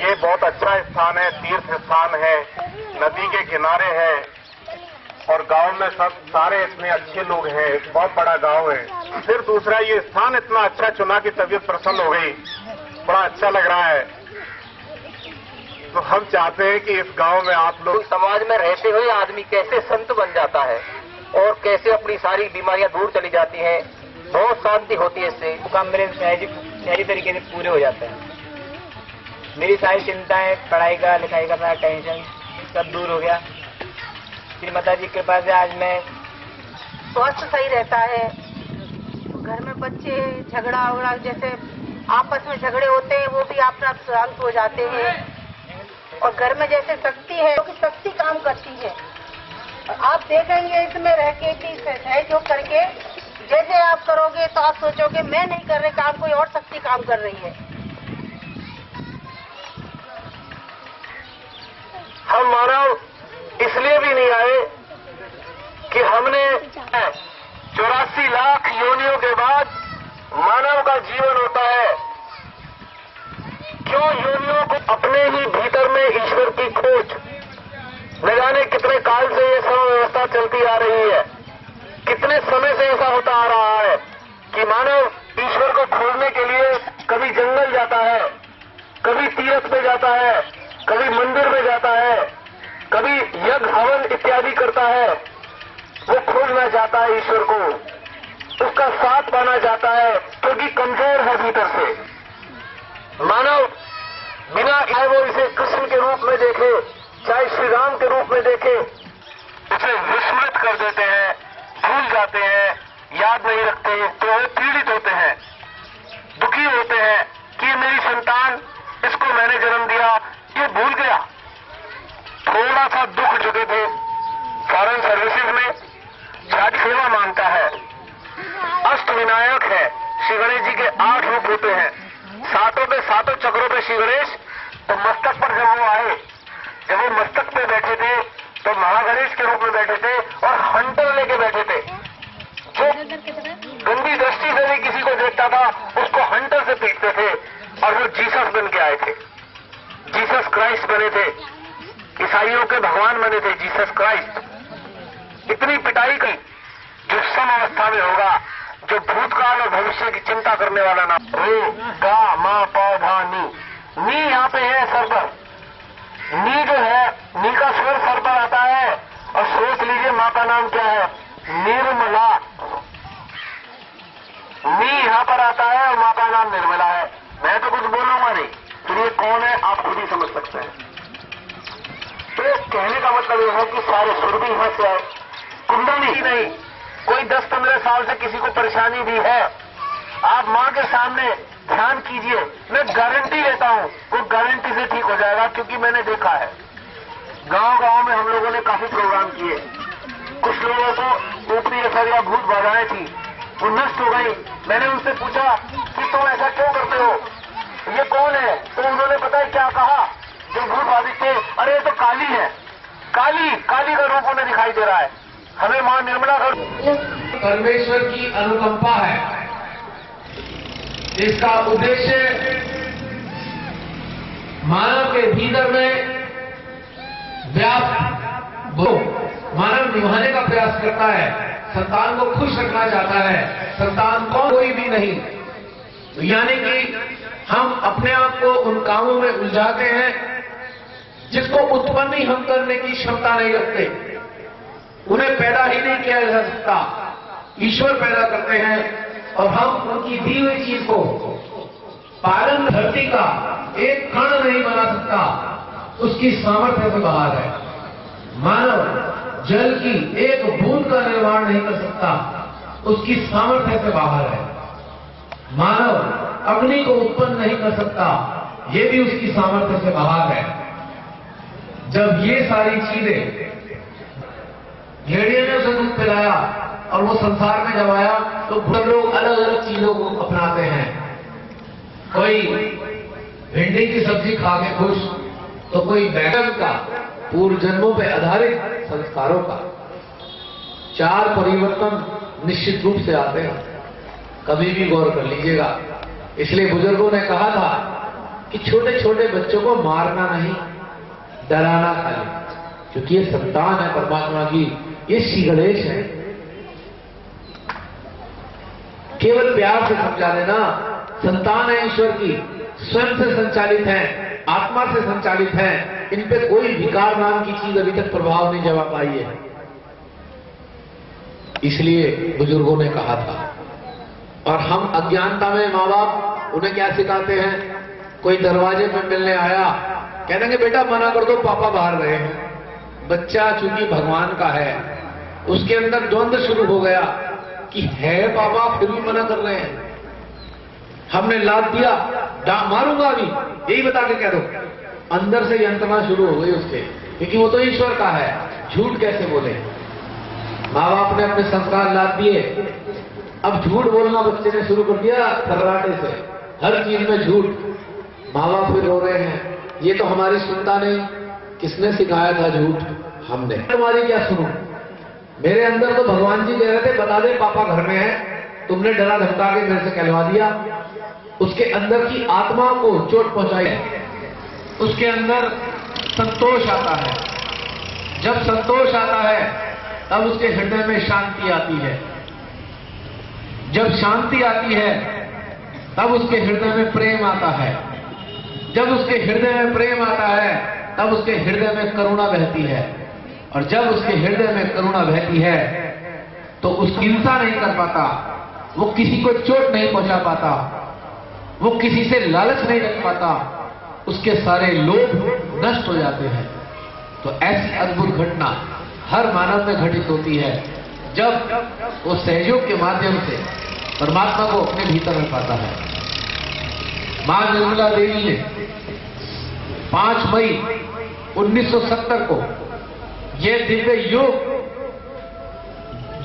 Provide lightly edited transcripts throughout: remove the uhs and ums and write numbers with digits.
ये बहुत अच्छा स्थान है, तीर्थ स्थान है, नदी के किनारे है और गांव में सब सारे इतने अच्छे लोग हैं, बहुत बड़ा गांव है। फिर दूसरा, ये स्थान इतना अच्छा चुना कि तबीयत प्रसन्न हो गई, बड़ा अच्छा लग रहा है। तो हम चाहते हैं कि इस गांव में आप लोग, समाज में रहते हुए आदमी कैसे संत बन जाता है और कैसे अपनी सारी बीमारियां दूर चली जाती हैं, बहुत शांति होती है इससे। काम मेरे सही तरीके से पूरे हो जाते हैं। मेरी सारी चिंताएं, पढ़ाई का, लिखाई का सारा टेंशन सब दूर हो गया। श्री माता जी के पास आज मैं स्वास्थ्य सही रहता है। घर में बच्चे झगड़ा वगड़ा जैसे आपस में झगड़े होते हैं वो भी अपना शांत हो जाते हैं और घर में जैसे शक्ति है तो शक्ति काम करती है। और आप देखेंगे इसमें रह के कि सहयोग करके जैसे आप करोगे तो आप सोचोगे मैं नहीं कर रहे काम, कोई और शक्ति काम कर रही है। हम मानव इसलिए भी नहीं आए कि हमने 84 लाख योनियों के बाद मानव का जीवन होता है। क्यों योनियों को अपने ही भीतर में ईश्वर की खोज, न जाने कितने काल से ये सब व्यवस्था चलती आ रही है, कितने समय से ऐसा होता आ रहा है कि मानव ईश्वर को खोजने के लिए कभी जंगल जाता है, कभी तीर्थ पे जाता है, कभी मंदिर में जाता है, कभी यज्ञ हवन इत्यादि करता है। वो खोजना चाहता है ईश्वर को, उसका साथ पाना चाहता है क्योंकि कमजोर है भीतर से। मानव बिना, चाहे वो इसे कृष्ण के रूप में देखे, चाहे श्री राम के रूप में देखे, उसे विस्मृत कर देते हैं, भूल जाते हैं, याद नहीं रखते, तो वो पीड़ित होते हैं, दुखी होते हैं कि मेरी संतान, इसको मैंने जन्म दिया, ये भूल गया। थोड़ा सा दुख चुके थे फॉरेन सर्विसेज में, छठ सेवा मांगता है, अष्ट विनायक है, श्री गणेश जी के 8 रूप होते हैं, सातों चक्रों पे श्री गणेश। तो मस्तक पर जब वो आए, जब वो मस्तक पे बैठे थे तो महागणेश के रूप में बैठे थे और हंटर लेके बैठे थे। जो गंदी दृष्टि से भी किसी को देखता था उसको हंटर से पीटते थे और वो जीसस बन के आए थे, जीसस क्राइस्ट बने थे, ईसाइयों के भगवान बने थे जीसस क्राइस्ट। इतनी पिटाई की जो सम अवस्था में होगा, जो भूतकाल और भविष्य की चिंता करने वाला ना। रे गा मा पौधा नी यहाँ पे है सर पर, नी जो है, नी का स्वर सर पर आता है और सोच लीजिए माँ का नाम क्या है, निर्मला। नी यहाँ पर आता है और माँ का नाम निर्मला है। मैं तो कुछ बोलूंगा नहीं, तो ये कौन है आप खुद ही समझ सकते हैं। तो कहने का मतलब यह है कि सारे सुर भी यहाँ से आए, कुंडली ही नहीं। कोई 10-15 साल से किसी को परेशानी भी है, आप माँ के सामने ध्यान कीजिए, मैं गारंटी लेता हूँ वो गारंटी से ठीक हो जाएगा, क्योंकि मैंने देखा है गांव-गांव में हम लोगों ने काफी प्रोग्राम किए। कुछ लोगों को ऊपरी असर या भूत बाधाएं थी, वो नष्ट हो गई। मैंने उनसे पूछा कि तुम ऐसा क्यों करते हो, ये कौन है? तो उन्होंने पता है क्या कहा, जो भूत बाधित थे, अरे ये तो काली है, काली का रूप उन्हें दिखाई दे रहा है। हमें मां निर्मला का परमेश्वर की अनुकंपा है, इसका उद्देश्य मानव के भीतर में मानव निभाने का प्रयास करता है, संतान को खुश रखना चाहता है। संतान कोई भी नहीं, यानी कि हम अपने आप को उन कामों में उलझाते हैं जिसको उत्पन्न ही हम करने की क्षमता नहीं रखते, उन्हें पैदा ही नहीं किया जा सकता, ईश्वर पैदा करते हैं और हम उनकी दी हुई चीज को, पालन धरती का एक कण नहीं बना सकता, उसकी सामर्थ्य से बाहर है। मानव जल की एक बूंद का निर्माण नहीं कर सकता, उसकी सामर्थ्य से बाहर है। मानव अग्नि को उत्पन्न नहीं कर सकता, ये भी उसकी सामर्थ्य से बाहर है। जब ये सारी चीजें, भेड़िए ने उसे दूध पिलाया और वो संसार में जब आया तो बहुत लोग अलग अलग चीजों को अपनाते हैं। कोई भिंडी की सब्जी खा के खुश, तो कोई बैगन का, पूर्व जन्मों पे आधारित संस्कारों का। 4 परिवर्तन निश्चित रूप से आते हैं, कभी भी गौर कर लीजिएगा। इसलिए बुजुर्गों ने कहा था कि छोटे छोटे बच्चों को मारना नहीं, डराना खाली, क्योंकि ये संतान है परमात्मा की, ये श्री गणेश है। केवल प्यार से समझा देना, संतान है ईश्वर की, स्वयं से संचालित है, आत्मा से संचालित है, इन पे कोई विकार नाम की चीज अभी तक प्रभाव नहीं जमा पाई है। इसलिए बुजुर्गों ने कहा था। और हम अज्ञानता में माँ बाप उन्हें क्या सिखाते हैं, कोई दरवाजे में मिलने आया, कह देंगे बेटा मना कर दो, पापा बाहर गए हैं। बच्चा चूंकि भगवान का है, उसके अंदर द्वंद्व शुरू हो गया कि है पापा फिर भी मना कर रहे हैं। हमने लाद दिया, मारूंगा अभी, यही बता के कह दो, अंदर से यंत्रणा शुरू हो गई उसके, क्योंकि वो तो ईश्वर का है, झूठ कैसे बोले। माँ बाप ने अपने संस्कार लाद दिए, अब झूठ बोलना बच्चे ने शुरू कर दिया थर्राटे से, हर चीज में झूठ। माँ बाप फिर रो रहे हैं, ये तो हमारी सुनता नहीं, किसने सिखाया था झूठ? हमने। तुम्हारी क्या सुनूं, मेरे अंदर तो भगवान जी कह रहे थे बता दे पापा घर में है, तुमने डरा धमका के घर से कहलवा दिया। उसके अंदर की आत्मा को चोट पहुंचाई, उसके अंदर संतोष आता है। जब संतोष आता है तब उसके हृदय में शांति आती है। जब शांति आती है तब उसके हृदय में प्रेम आता है। जब उसके हृदय में प्रेम आता है तब उसके हृदय में करुणा बहती है। और जब उसके हृदय में करुणा बहती है तो उसकी हिंसा नहीं कर पाता, वो किसी को चोट नहीं पहुंचा पाता, वो किसी से लालच नहीं रख पाता, उसके सारे लोभ नष्ट हो जाते हैं। तो ऐसी अद्भुत घटना हर मानव में घटित होती है जब वो सहयोग के माध्यम से परमात्मा को अपने भीतर रख पाता है। मां निर्मला देवी ने 5 मई 1970 को यह दिव्य योग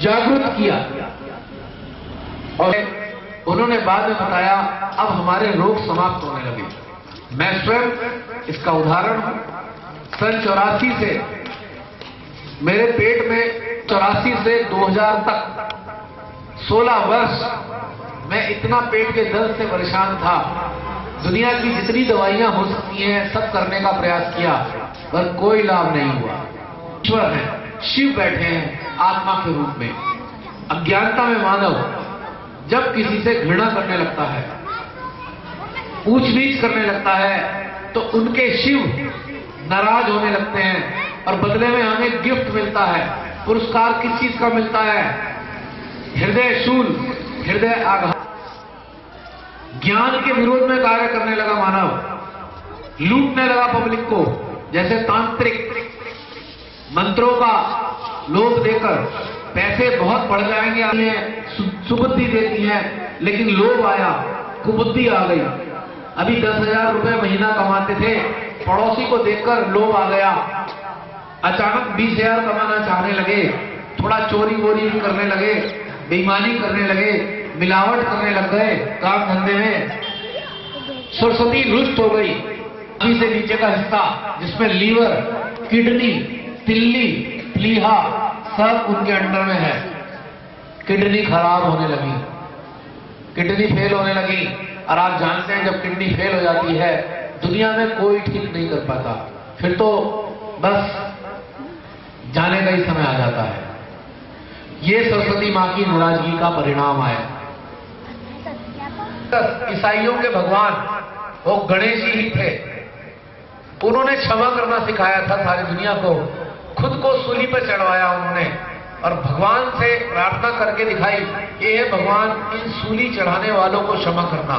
जागृत किया और उन्होंने बाद में बताया अब हमारे रोग समाप्त होने लगे। मैं स्वयं इसका उदाहरण हूं। सन 84 से मेरे पेट में 84 से 2000 तक 16 वर्ष मैं इतना पेट के दर्द से परेशान था। दुनिया की जितनी दवाइयां हो सकती हैं सब करने का प्रयास किया पर कोई लाभ नहीं हुआ। ईश्वर है, शिव बैठे हैं आत्मा के रूप में। अज्ञानता में मानव जब किसी से घृणा करने लगता है, ऊंच नीच करने लगता है, तो उनके शिव नाराज होने लगते हैं और बदले में हमें गिफ्ट मिलता है। पुरस्कार किस चीज का मिलता है? हृदय शूल, हृदय आघात। ज्ञान के विरोध में कार्य करने लगा मानव, लूटने लगा पब्लिक को। जैसे तांत्रिक मंत्रों का लोभ देकर पैसे बहुत बढ़ जाएंगे, सुबुद्धि देती है, लेकिन लोभ आया, कुबुद्धि आ गई। अभी 10,000 रुपए महीना कमाते थे, पड़ोसी को देखकर लोभ आ गया, अचानक 20,000 कमाना चाहने लगे, थोड़ा चोरी वोरी भी करने लगे, बेईमानी करने लगे, मिलावट करने लग गए काम धंधे में। सरस्वती रुष्ट हो गई। अभी से नीचे का हिस्सा जिसमें लीवर, किडनी, तिल्ली, प्लीहा सब उनके अंडर में है। किडनी खराब होने लगी, किडनी फेल होने लगी। और आप जानते हैं जब किडनी फेल हो जाती है दुनिया में कोई ठीक नहीं कर पाता, फिर तो बस जाने का ही समय आ जाता है। ये सरस्वती मां की नाराजगी का परिणाम है। ईसाइयों के भगवान वो गणेश ही थे। उन्होंने क्षमा करना सिखाया था सारी दुनिया को। खुद को सूली पर चढ़वाया उन्होंने और भगवान से प्रार्थना करके दिखाई कि हे भगवान, इन सूली चढ़ाने वालों को क्षमा करना।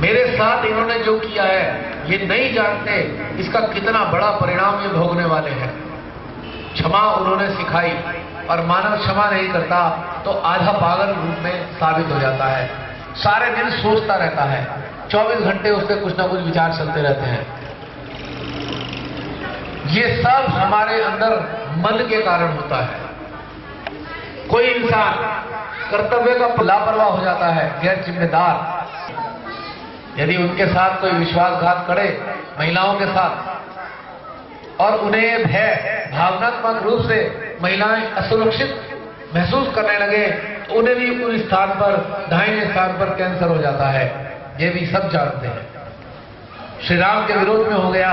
मेरे साथ इन्होंने जो किया है ये नहीं जानते इसका कितना बड़ा परिणाम ये भोगने वाले हैं। क्षमा उन्होंने सिखाई और मानव क्षमा नहीं करता तो आधा पागल रूप में साबित हो जाता है। सारे दिन सोचता रहता है, 24 घंटे उसके कुछ ना कुछ विचार चलते रहते हैं। ये सब हमारे अंदर मन के कारण होता है। कोई इंसान कर्तव्य का लापरवाह हो जाता है, गैर जिम्मेदार, यदि उनके साथ कोई विश्वासघात करे महिलाओं के साथ और उन्हें भय भावनात्मक रूप से महिलाएं असुरक्षित महसूस करने लगे तो उन्हें भी उस स्थान पर, दाहिने स्थान पर कैंसर हो जाता है। ये भी सब जानते हैं। श्री राम के विरोध में हो गया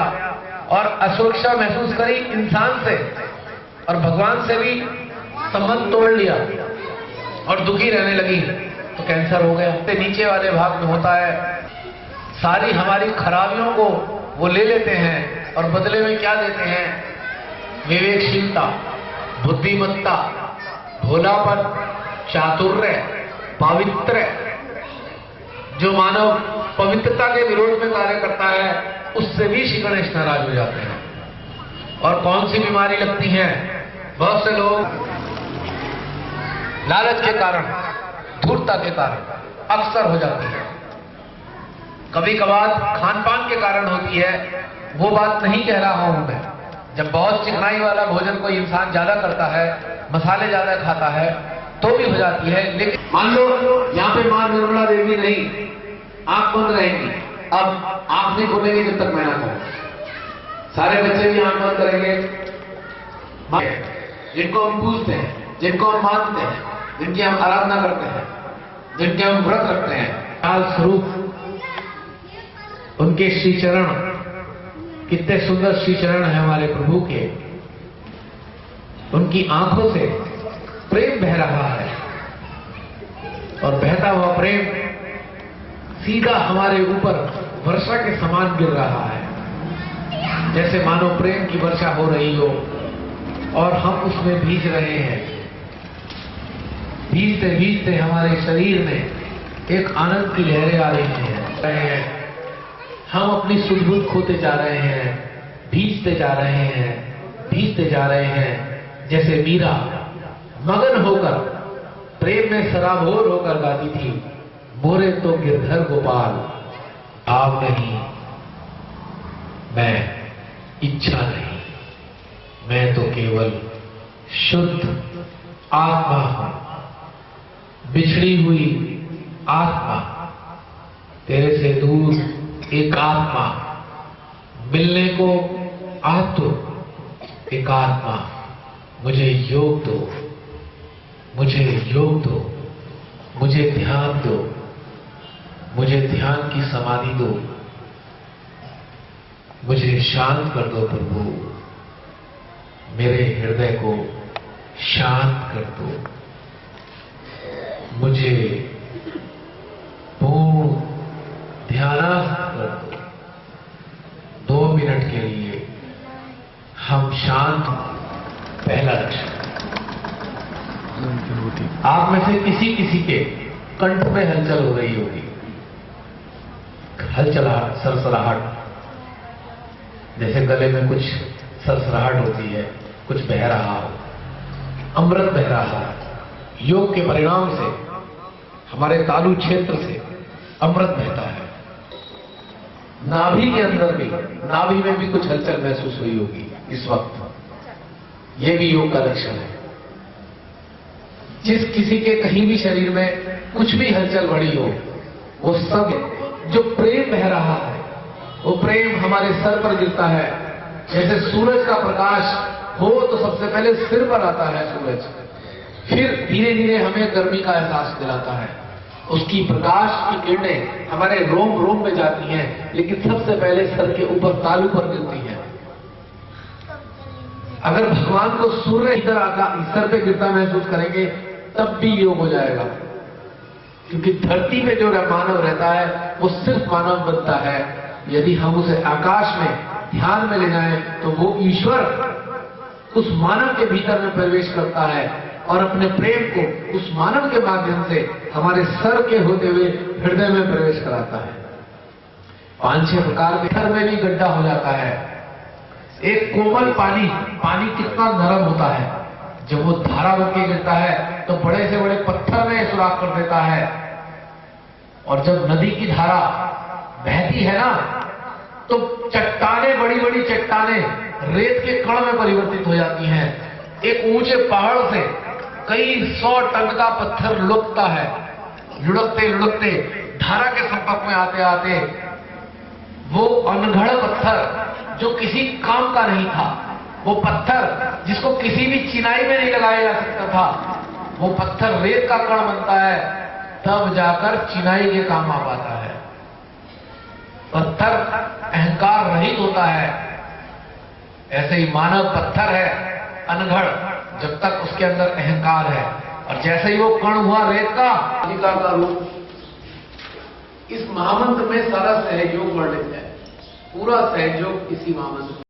और असुरक्षा महसूस करी इंसान से और भगवान से भी संबंध तोड़ लिया और दुखी रहने लगी तो कैंसर हो गया। तो नीचे वाले भाग में होता है, सारी हमारी खराबियों को वो ले लेते हैं और बदले में क्या देते हैं? विवेकशीलता, बुद्धिमत्ता, भोलापन, चातुर्य, पावित्र्य। जो मानव पवित्रता के विरोध में कार्य करता है उससे भी श्री गणेश नाराज हो जाते हैं। और कौन सी बीमारी लगती है? बहुत से लोग लालच के कारण, धूर्तता के कारण अक्सर हो जाती है। कभी कभार खान पान के कारण होती है, वो बात नहीं कह रहा हूं मैं। जब बहुत चिकनाई वाला भोजन कोई इंसान ज्यादा करता है, मसाले ज्यादा खाता है तो भी हो जाती है। लेकिन मान लो यहाँ पे मां निर्मला देवी नहीं, आंख बंद रहेंगी, अब आंख नहीं खोलेंगे जब तक मैं ना कहूं। सारे बच्चे भी आंख बंद करेंगे। जिनको हम पूजते हैं, जिनको हम मानते हैं, जिनकी हम आराधना करते हैं, जिनके हम व्रत रखते हैं, काल स्वरूप उनके श्री चरण, कितने सुंदर श्री चरण है हमारे प्रभु के। उनकी आंखों से प्रेम बह रहा है और बहता हुआ प्रेम सीधा हमारे ऊपर वर्षा के समान गिर रहा है, जैसे मानो प्रेम की वर्षा हो रही हो और हम उसमें भीग रहे हैं। भीगते भीगते हमारे शरीर में एक आनंद की लहरें आ रही हैं। हम अपनी सुध-बुध खोते जा रहे हैं, भीगते जा रहे हैं, भीगते जा रहे हैं। जैसे मीरा मगन होकर प्रेम में सराबोर होकर गाती थी, मोरे तो गिरधर गोपाल, आव नहीं मैं इच्छा नहीं, मैं तो केवल शुद्ध आत्मा हूं, बिछड़ी हुई आत्मा, तेरे से दूर एक आत्मा, मिलने को आतुर एक आत्मा। मुझे योग दो, मुझे योग दो, मुझे ध्यान दो, मुझे ध्यान की समाधि दो, मुझे शांत कर दो प्रभु, मेरे हृदय को शांत कर दो, मुझे पूर्ण ध्यानास्थ कर दो। 2 मिनट के लिए हम शांत। पहला लक्ष्य, आप में से किसी किसी के कंठ में हलचल हो रही होगी, हलचलाहट, सरसराहट, जैसे गले में कुछ सरसराहट होती है, कुछ बह रहा हो, अमृत बह रहा है। योग के परिणाम से हमारे तालु क्षेत्र से अमृत बहता है। नाभि के अंदर भी, नाभि में भी कुछ हलचल महसूस हुई होगी इस वक्त। यह भी योग का लक्षण है। जिस किसी के कहीं भी शरीर में कुछ भी हलचल बढ़ी हो, वो सब जो प्रेम बह रहा है, वो प्रेम हमारे सर पर गिरता है। जैसे सूरज का प्रकाश हो तो सबसे पहले सिर पर आता है सूरज, फिर धीरे धीरे हमें गर्मी का एहसास दिलाता है। उसकी प्रकाश की किरणें हमारे रोम रोम में जाती हैं, लेकिन सबसे पहले सर के ऊपर तालू पर गिरती है। अगर भगवान को सूर्य इधर आकर सर पे गिरता महसूस करेंगे तब भी योग हो जाएगा, क्योंकि धरती पे जो मानव रहता है वो सिर्फ मानव बनता है यदि हम उसे आकाश में ध्यान में ले जाएं, तो वो ईश्वर उस मानव के भीतर में प्रवेश करता है और अपने प्रेम को उस मानव के माध्यम से हमारे सर के होते हुए हृदय में प्रवेश कराता है। 5-6 प्रकार के घर में भी गड्ढा हो जाता है। एक कोमल पानी कितना नरम होता है, जब वो धारा बन के गिरता है तो बड़े से बड़े पत्थर में सुराख कर देता है। और जब नदी की धारा बहती है ना, तो चट्टानें, बड़ी बड़ी चट्टानें रेत के कण में परिवर्तित हो जाती हैं। एक ऊंचे पहाड़ से कई 100 टन का पत्थर लुढ़कता है, लुढ़कते लुढ़कते धारा के संपर्क में आते आते वो अनगढ़ पत्थर जो किसी काम का नहीं था, वो पत्थर जिसको किसी भी चिनाई में नहीं लगाया जा सकता था, वो पत्थर रेत का कण बनता है, तब जाकर चिनाई के काम आ पाता है। पत्थर अहंकार रहित होता है, ऐसे ही मानव पत्थर है अनघड़ जब तक उसके अंदर अहंकार है, और जैसे ही वो कण हुआ रेत का रूप, इस महामंत्र में सारा सहयोग वर्णित है, पूरा सहयोग इसी महामंत्र